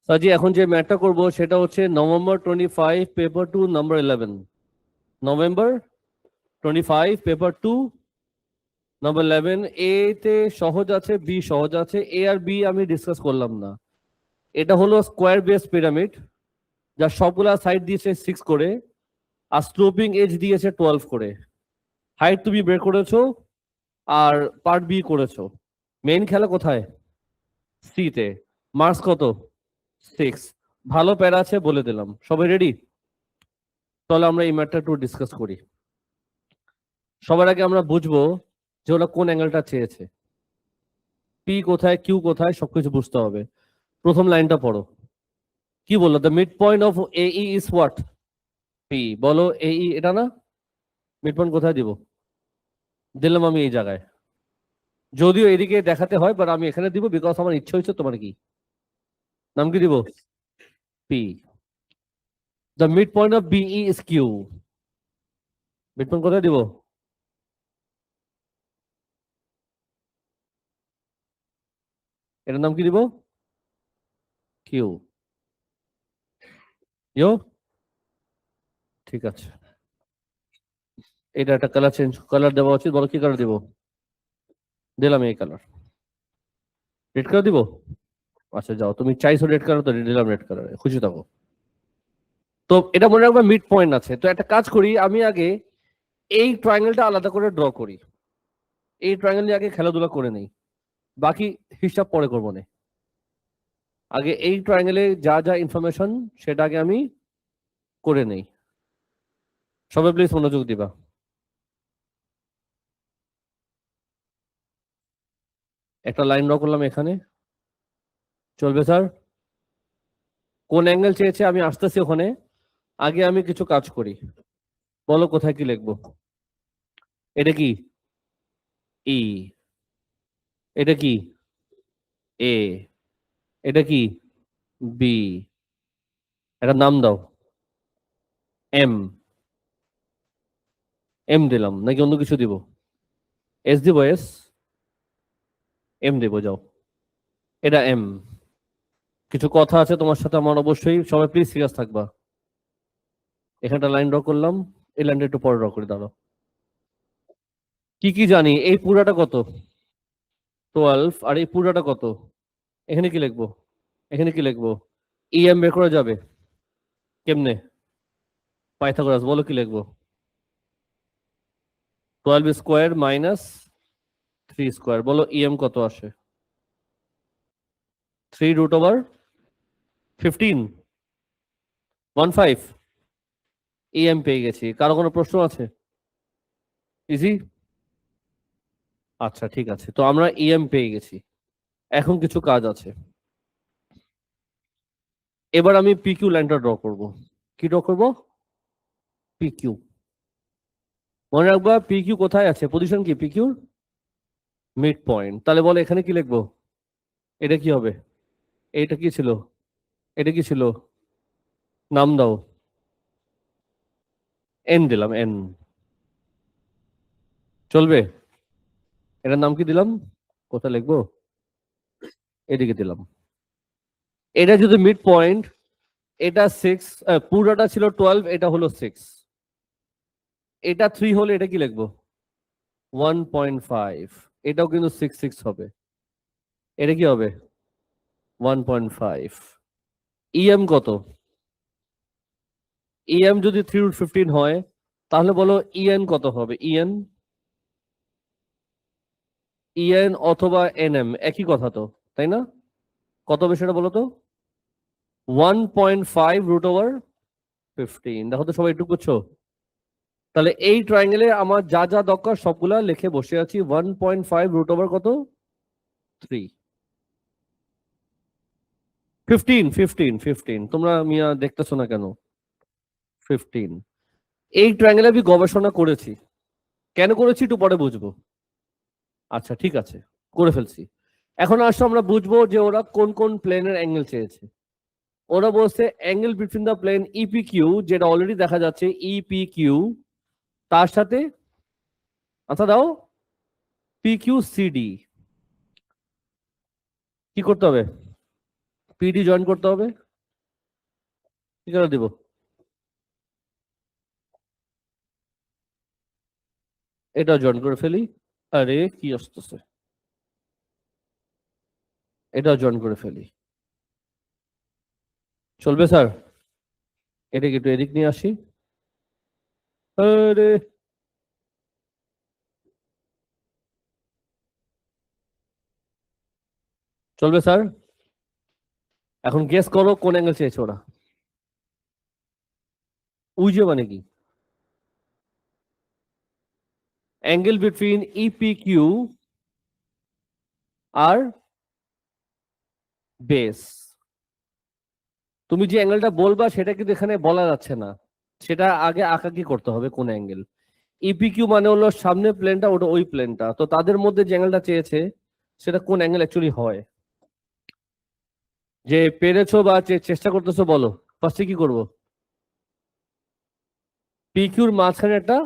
সাজি এখন যে ম্যাথটা করব সেটা হচ্ছে November 25 paper 2 number 11। November 25 paper 2 number 11। এ তে সহজ আছে, বি সহজ আছে, এ আর বি আমি ডিসকাস করলাম না। এটা হলো স্কোয়ার বেস পিরামিড, যার সবগুলা সাইড দিয়েছে 6 করে আর স্লোপিং এজ দিয়েছে 12 করে। হাইট তুমি বের করেছো আর পার্ট বি করেছো। মেইন খেলা কোথায়? সি তে। মার্কস কত? 6। ভালো প্যারা আছে বলে দিলাম। সবাই রেডি? তাহলে আমরা এই ম্যাটারটা একটু ডিসকাস করি। সবার আগে আমরা বুঝবো যে ওরা কোন অ্যাঙ্গেলটা চেয়েছে। পি কোথায়, কিউ কোথায়, সবকিছু বুঝতে হবে। প্রথম লাইনটা পড়ো। কি বললো? The mid point of A is what? P. বলো এ এটা না? মিড পয়েন্ট কোথায় দিব? দিলাম আমি এই জায়গায়। যদিও এদিকে দেখাতে হয়, বাট আমি এখানে দিব বিকজ আমার ইচ্ছে হয়েছে। তোমার কি নাম কি দিব? P. The mid point of BE is Q. Mid point কোথায় দিব? এটার নাম কি দিব? কিউ। ইয়ো, ঠিক আছে। এটা একটা কালার চেঞ্জ, কালার দেওয়া উচিত। বলো কি কালার দিব? দিলাম এই কালার। রেড কালার দিব? আচ্ছা যাও, তুমি চাইছো রেড কালার, তো দিলাম রেড কালার, খুশি থাকো। তো এটা মনে রাখবে মিড পয়েন্ট আছে। তো একটা কাজ করি, আমি আগে এই ট্রায়াঙ্গেলটা আলাদা করে ড্র করি। এই ট্রায়াঙ্গেল নিয়ে আগে খেলাধুলা করে নেই, বাকি হিসাব পরে করবো না। আগে এই ট্রায়াঙ্গেলে যা যা ইনফরমেশন সেটা আগে আমি করে নেই। সবাই প্লিজ মনোযোগ দিবা। একটা লাইন ড্র করলাম এখানে, চলবে স্যার? কোন অ্যাঙ্গেল চেয়েছে আমি আসতেছি ওখানে। আগে আমি কিছু কাজ করি। বলো কোথায় কি লিখবো? এটা কি? ই। এটা কি? এ। এটা কি? বি। একটা নাম দাও। এম। এম দিলাম নাকি অন্য কিছু দিব? এস দিব? এস? এম দিব, যাও। এটা এম। কিছু কথা আছে তোমার সাথে আমার অবশ্যই, সবাই প্লিজ সিরিয়াস থাকবা। এখানটা লাইন ড্র করলাম, এই লাইনটা একটু পরে ড্র করে দাঁড়াও। কি কি জানি? এই পুরাটা কত? 12। আর এই পুরাটা কত? এখানে কি লিখবো? এখানে কি লিখবো? এম বের করা যাবে কেমনে? পাইথাগোরাস। বলো কি লিখবো? 12 স্কোয়ার মাইনাস 3 স্কোয়ার। বলো এম কত আসে? 3√15। 15। এম পেয়ে গেছি। কারো কোনো প্রশ্ন আছে? ইজি। আচ্ছা ঠিক আছে, তো আমরা এম পেয়ে গেছি। এখন কিছু কাজ আছে। এবার আমি পিকিউ লাইনটা ড্র করব। কি ড্র করব? পিকিউ। মনে রাখবা পিকিউ কোথায় আছে, পজিশন কি পিকিউর? Mid point. তাহলে বলো এখানে কি লিখবো? এটা কি হবে? এটা কি ছিল? এটা কি ছিল? নাম দাও। এন দিলাম, এন। চলবে? এটার নাম কি দিলাম? কোথায় লিখবো? এদিকে দিলাম। এটা যদি মিড পয়েন্ট, এটা 6, পুরোটা ছিল 12, এটা হলো 6। এটা 3 হলে এটা কি লিখবো? 1.5। এটাও কিন্তু 6 হবে। এটা কি হবে? 1.5। ইএম কত? ইএম যদি 3√15 হয়, তাহলে বলো ইএন কত হবে? ইএন, ইএন অথবা এনএম একই কথা তো, তাই না? কত হবে সেটা বলো তো? 1.5√15। দেখো তো সবাই একটু করছো? তাহলে এই ট্রায়াঙ্গেলে আমার যা যা দরকার সবগুলা লিখে বসে আছি। 1.5 কত? 3। 15, 15, 15। তোমরা মিয়া দেখতেছো না কেন? 15। এই ট্রায়াঙ্গেলে আমি গবেষণা করেছি। কেন করেছি একটু পরে বুঝবো। আচ্ছা ঠিক আছে, করে ফেলছি। এখন আসো আমরা বুঝবো যে ওরা কোন কোন প্লেনের অ্যাঙ্গেল চেয়েছে। ওরা বলছে angle between the plane EP Q, যেটা অলরেডি দেখা যাচ্ছে ইপি কিউ, তার সাথে আচ্ছা দাও পি কিউ সিডি। কি করতে হবে? পিডি জয়েন করতে হবে, কি করে দিব? এটা জয়েন করে ফেলি। আরে কি আসতেছে, এটা জয়েন করে ফেলি, চলবে স্যার? এটাকে একটু এদিক নিয়ে আসি। আরে চলবে স্যার? এখন গেস করো কোন অ্যাঙ্গেল চেয়েছে ওরা। উইজে মানে কি? Angle between E P Q R base. তুমি যে অ্যাঙ্গেলটা বলবা সেটা কিন্তু এখানে বলা যাচ্ছে না, সেটা আগে আঁকাকি করতে হবে কোন অ্যাঙ্গেল। ইপিকিউ মানে হলো সামনে প্লেনটা, ওটা ওই প্লেনটা, তো তাদের মধ্যে যে অ্যাঙ্গেলটা চেয়েছে সেটা কোন অ্যাঙ্গেল অ্যাকচুয়ালি হয়। যে পেরেছো বা চেষ্টা করতেছো বলো, ফার্স্টে কি করবো? পিকিউর মাঝখানে একটা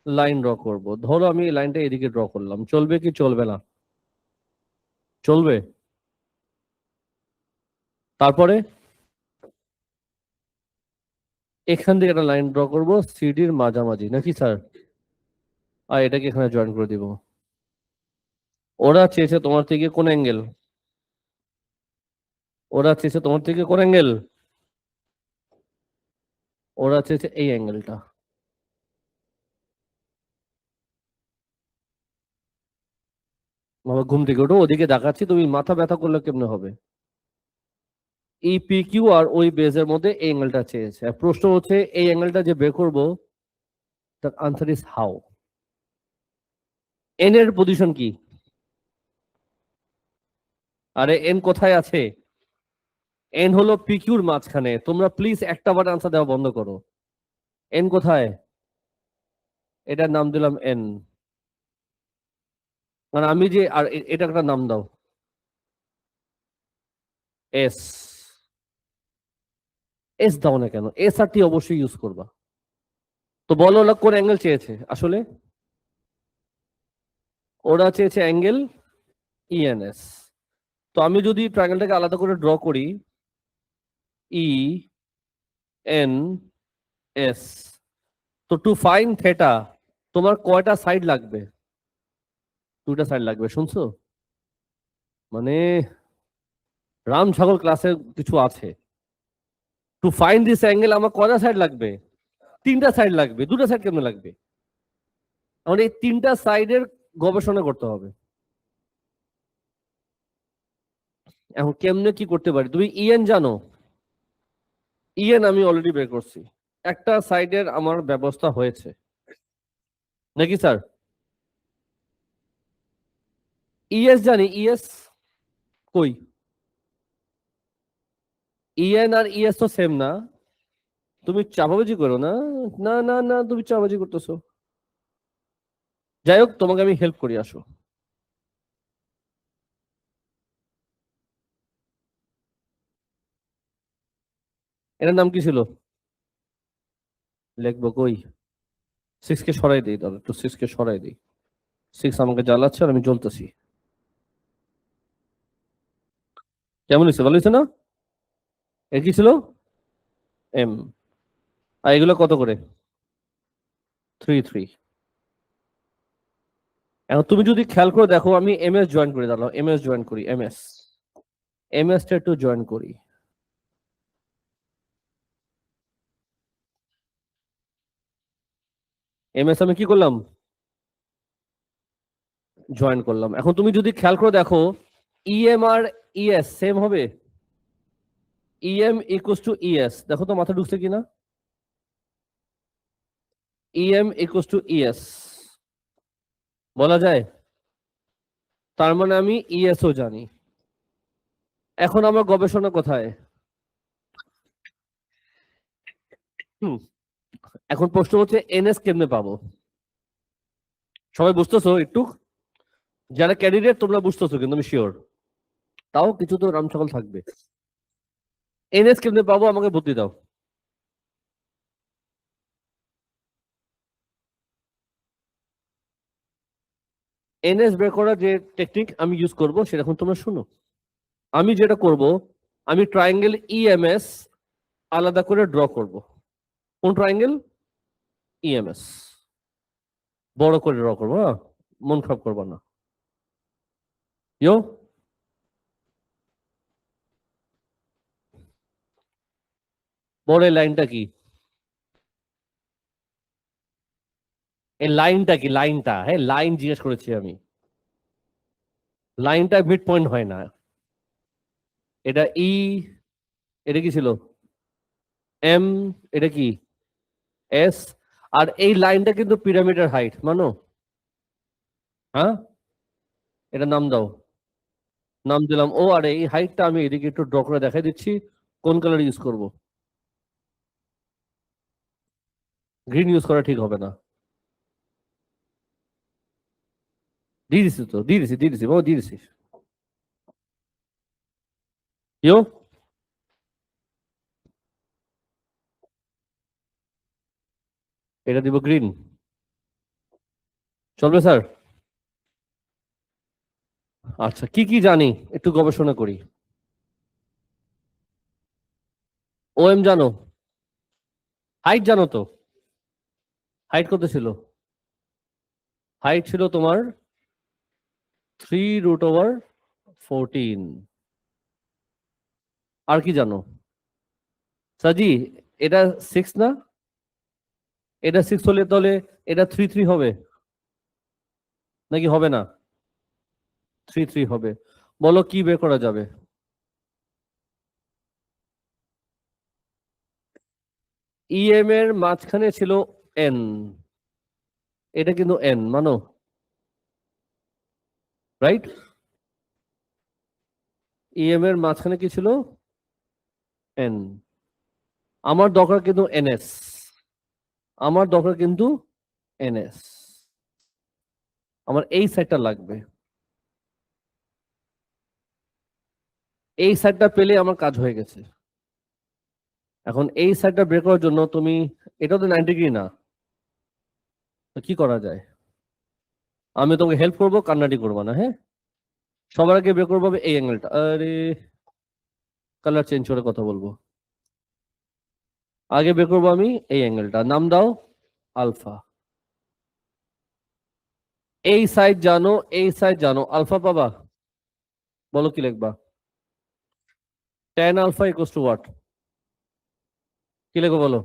লাইন ড্র করব, ধরো আমি এই লাইনটা এদিকে ড্র করলাম, চলবে কি চলবে না? চলবে। তারপরে এখান থেকে একটা লাইন ড্র করব সিডির মাঝামাঝি, নাকি স্যার? আর এটাকে এখানে জয়েন করে দিব। ওরা চেয়েছে তোমার থেকে কোন অ্যাঙ্গেল? ওরা চেয়েছে তোমার থেকে কোন অ্যাঙ্গেল? ওরা চেয়েছে এই অ্যাঙ্গেলটা। বাবা ঘুম থেকে ওঠো, ওদিকে দেখাচ্ছি, তুমি মাথা ব্যথা করলে কেমনে হবে? এই পি কিউ আর ওই বেজের মধ্যে এই অ্যাঙ্গেলটা চেয়েছে, আর প্রশ্ন হচ্ছে এই অ্যাঙ্গেলটা যে বের করবো, তার আনসার ইজ হাউ। এন এর পজিশন কি? আরে এন কোথায় আছে? এন হলো পি কিউর মাঝখানে, তোমরা প্লিজ একটা বার আনসার দেওয়া বন্ধ করো। এন কোথায়? এটার নাম দিলাম এন। মানে আমি যে, আর এটা একটা নাম দাও, এস। এস দাও না কেন, এস আর টি অবশ্যই ইউজ করবা। তো বলো ওরা কোন অ্যাঙ্গেল চেয়েছে আসলে? ওরা চেয়েছে অ্যাঙ্গেল ইএনএস। তো আমি যদি ট্রায়াঙ্গেলটাকে আলাদা করে ড্র করি, ই এন এস, তো টু ফাইন থেটা তোমার কয়টা সাইড লাগবে? দুটা সাইড লাগবে, শুনছো? মানে রাম ছাগল ক্লাসে কিছু আছে। টু ফাইন দিস অ্যাঙ্গেল আমার কয়টা সাইড লাগবে? তিনটা সাইড লাগবে, দুটা সাইড কেমন লাগবে? আমার এই তিনটা সাইডের গবেষণা করতে হবে। এখন কেমনে কি করতে পারি? তুমি ইএন জানো? ইএন আমি অলরেডি বের করছি, একটা সাইডের আমার ব্যবস্থা হয়েছে, নাকি স্যার? ইএস জানি, ইএস কই? ইএন আর ইএস তো সেম না, তুমি চাপাবাজি করো না। না না না, তুমি চাপাবাজি করতেছো। যাই হোক, তোমাকে আমি হেল্প করি, আসো। এটার নাম কি ছিল? লিখবো কই? সিক্স কে সরাই দিই, তাহলে একটু সিক্স কে সরাই দিই। সিক্স আমাকে জ্বালাচ্ছে আর আমি জ্বলতেছি। কেমন হয়েছে, ভালো হয়েছে না? এর কি ছিল? এম। আর এগুলো কত করে? 3 3। এখন তুমি যদি খেয়াল করে দেখো, আমি এম এস জয়েন করে দিলাম, এম এস জয়েন করি, এম এস। এম এস টা একটু জয়েন করি। এম এস আমি কি করলাম? জয়েন করলাম। এখন তুমি যদি খেয়াল করে দেখো, ইএম আর ইএস সেম হবে। ইএম ইকুয়ালস টু ইএস, দেখো তো মাথা ঢুকছে কিনা? ইএম ইকুয়ালস টু ইএস বলা যায়। তার মানে আমি ইএস ও জানি। এখন আমার গবেষণা কোথায়? হুম, এখন প্রশ্ন হচ্ছে এনএস কেমনে পাবো? সবাই বুঝতেছো একটু? যারা ক্যান্ডিডেট তোমরা বুঝতেছো কিন্তু আমি শিওর, তাও কিছু তো রাম সকল থাকবে। এনএস কেমনে পাবো আমাকে বুদ্ধি দাও। এনএস বের করার যে টেকনিক আমি ইউজ করব সেটা এখন তোমরা শুনো। আমি যেটা করব, আমি ট্রায়াঙ্গেল ইএমএস আলাদা করে ড্র করব। কোন ট্রায়াঙ্গেল? ইএমএস বড় করে ড্র করবো, হ্যাঁ, মন খারাপ করবো না। ইয়ো, বড় এই লাইনটা কি? এই লাইনটা কি? লাইনটা, হ্যাঁ লাইন জিজ্ঞেস করেছি আমি। লাইনটা মিড পয়েন্ট হয় না। এটা ই, এটা কি ছিল? এম, এটা কি? এস। আর এই লাইনটা কিন্তু পিরামিডের হাইট, মানো? হ্যাঁ, এটা নাম দাও। নাম দিলাম ও। আর এই হাইটটা আমি এদিকে একটু ড্র করে দেখাই দিচ্ছি। কোন কালার ইউজ করব? গ্রিন ইউজ করা ঠিক হবে না। দিয়ে দিছি তো, দিয়ে দিছি বাবা, দিয়ে দিছি। ইয়ো, এটা দিব গ্রিন। চলবে স্যার? আচ্ছা, কি কি জানি একটু গবেষণা করি। ওএম জানো? হাইট জানো তো? হাইট কত ছিল? হাইট ছিল তোমার 3√14। আর কি জানো? সাজি, এটা 6 না? এটা 6 হলে তাহলে এটা 3 হবে নাকি হবে না? 3 হবে। বলো কি বের করা যাবে? ইএম এর মাঝখানে ছিল এন, এটা কিন্তু এন, মানো? রাইট? ইএম এর মাঝখানে কি ছিল? এন। আমার দরকার কিন্তু এনএস, আমার দরকার কিন্তু এনএস। আমার এই সাইডটা লাগবে। এই সাইডটা পেলে আমার কাজ হয়ে গেছে। এখন এই সাইডটা বের করার জন্য তুমি, এটা তো 90 ডিগ্রি না, তো কি করা যায়? আমি তোমাকে হেল্প করবো, কান্নাটি করবো না, হ্যাঁ? সবার আগে বের করবো এই অ্যাঙ্গেলটা। আরে, কালার চেঞ্জ করে কথা বলবো। আগে বের করবো আমি এই অ্যাঙ্গেলটা, নাম দাও আলফা। এই সাইড জানো, এই সাইড জানো, আলফা পাবা। বলো কি লিখবা? tan alpha equals to what? কি লিখবো বলো?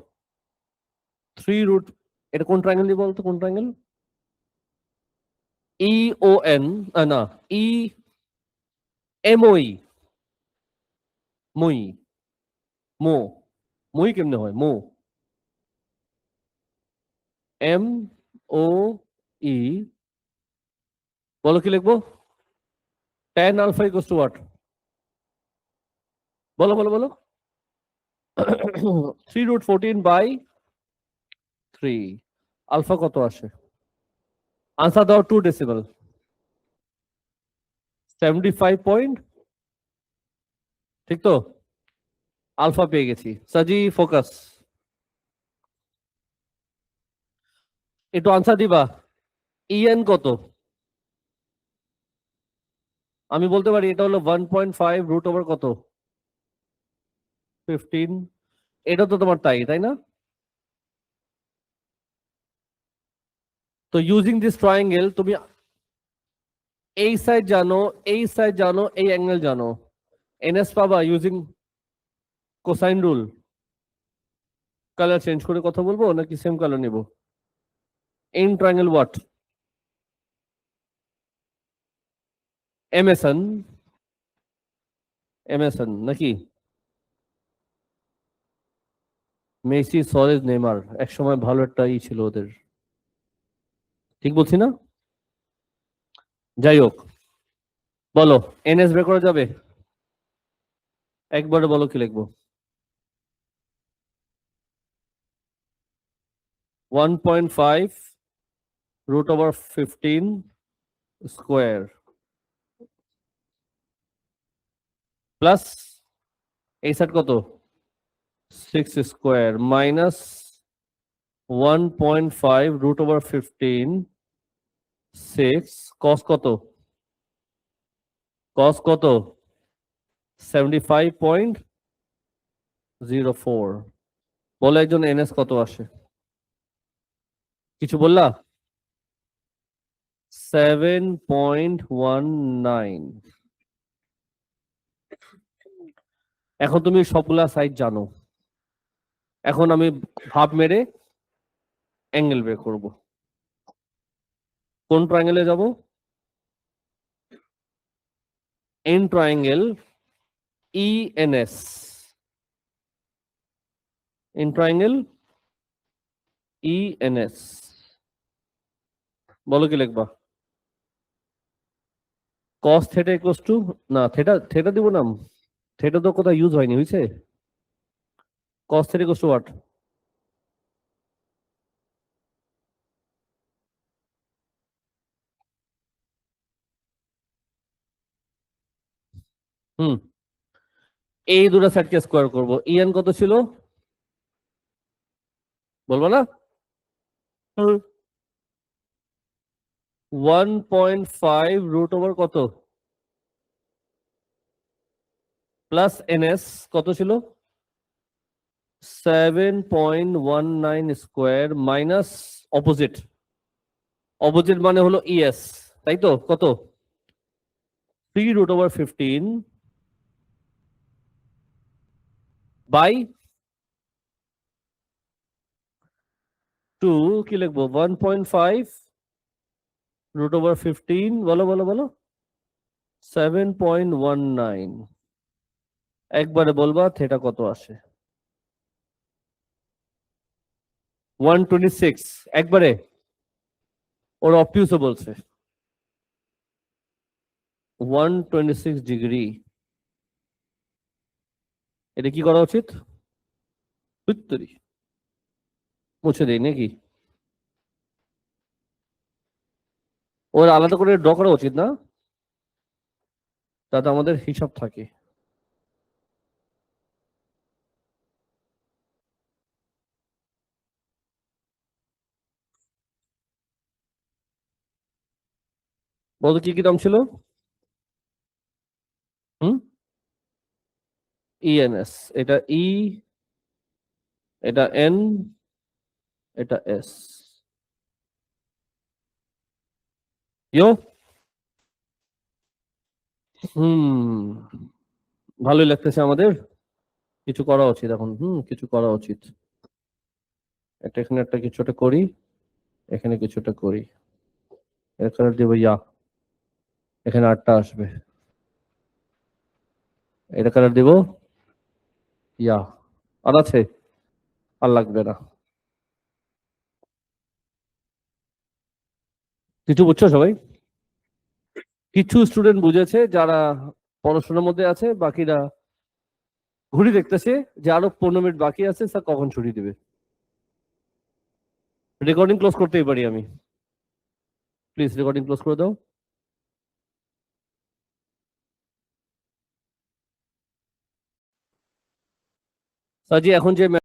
3 এটা কোন ট্রায়াঙ্গেল দিয়ে বলতো? কোন ট্রায়াঙ্গেল? ই ও এন, না, ই এম ও ই, মুই, মো। মুই কেমনে হয়? মো। M O E. বলো কি লিখবো? tan alpha equals to what? বলো বলো বলো। 3√14/3। আলফা কত আসে? আনসার দাও 2 ডেসিমাল। 75 পয়েন্ট, ঠিক তো? আলফা পেয়ে গেছি। সাজি ফোকাস, একটু আনসার দিবা। ইএন কত? আমি বলতে পারি এটা হলো 1.5 রুট ওভার কত? 15। এটা তো তোমার তাই, তাই না? তো ইউজিং দিস ট্রায়াঙ্গেল তুমি এই সাইড জানো, এই সাইড জানো, এই অ্যাঙ্গেল জানো, এনএস পাবা using cosine rule. Colour change করে কথা বলবো নাকি সেম কালার নিব? In triangle what? MSN, MSN নাকি? মেসি, সুয়ারেজ, নেইমার একসময় ভালো একটা ই ছিল ওদের, ঠিক বলছি না? যাই হোক, বলো এনএস বের করা যাবে? একবারে বলো কি লিখবো? 1.5 রুট ওভার 15 স্কোয়ার প্লাস এই সাইড কত? 6 স্কোয়ার মাইনাস 1.5 রুট ওভার 15 6 কস কত? কস কত? 75.04 বলো একজন এনএস কত আসে? কিছু বললা? 7.19। এখন তুমি সবগুলা সাইড জানো, এখন আমি ভাব মেরে অ্যাঙ্গেল বের করব। কোন ট্রায়াঙ্গেলে যাব? In triangle ENS. In triangle ENS বলো কি লিখবা? cos থিটা ইকুয়ালস টু, না থিটা থিটা দিব না, থিটা তো কোথাও ইউজ হয়নি, হয়েছে? cos theta equals to what? Hmm, এই দুটো সেটকে স্কোয়ার করব। ইএন কত ছিল বলবো না? 1.5 রুট ওভার কত প্লাস এনএস কত ছিল? 7.19 স্কোয়ার মাইনাস অপোজিট, অপোজিট মানে হলো ইএস, তাই তো? কত? 3 রুট ওভার 15 বাই 2, কি লিখবো? 1.5 রুট ওভার 15, বলো বলো বলো, 7.19। একবারে বলবা থিটা কত আসে? 126। একবারে ওর অবটিউসও বলছে 126 ডিগ্রি। এটা কি করা উচিত? উত্তরি মুছে দেই নাকি? ওর আলাদা করে ড্র করা উচিত না, যাতে আমাদের হিসাব থাকে। বলতো কি কি দাম ছিল? হুম, ইএনএস, এটা ই, এটা এন, এটা এস। ইয়ো, হুম, ভালোই লাগতেছে আমাদের। কিছু করা উচিত এখন, কিছু করা উচিত। এটা এখানে একটা কিছুটা করি, এখানে কিছুটা করি, এখানে দেবো ইয়া, এখানে 8টা আসবে, এটা কালার দিব ইয়া। আর আছে? আর লাগবে না। কিছু বুঝছো সবাই? কিছু স্টুডেন্ট বুঝেছে যারা পড়াশোনার মধ্যে আছে, বাকিরা ঘুরি দেখতেছে যে আরো 15 মিনিট বাকি আছে, স্যার কখন ছুটি দিবে। রেকর্ডিং ক্লোজ করতেই পারি আমি, প্লিজ রেকর্ডিং ক্লোজ করে দাও। সাজি এখন যে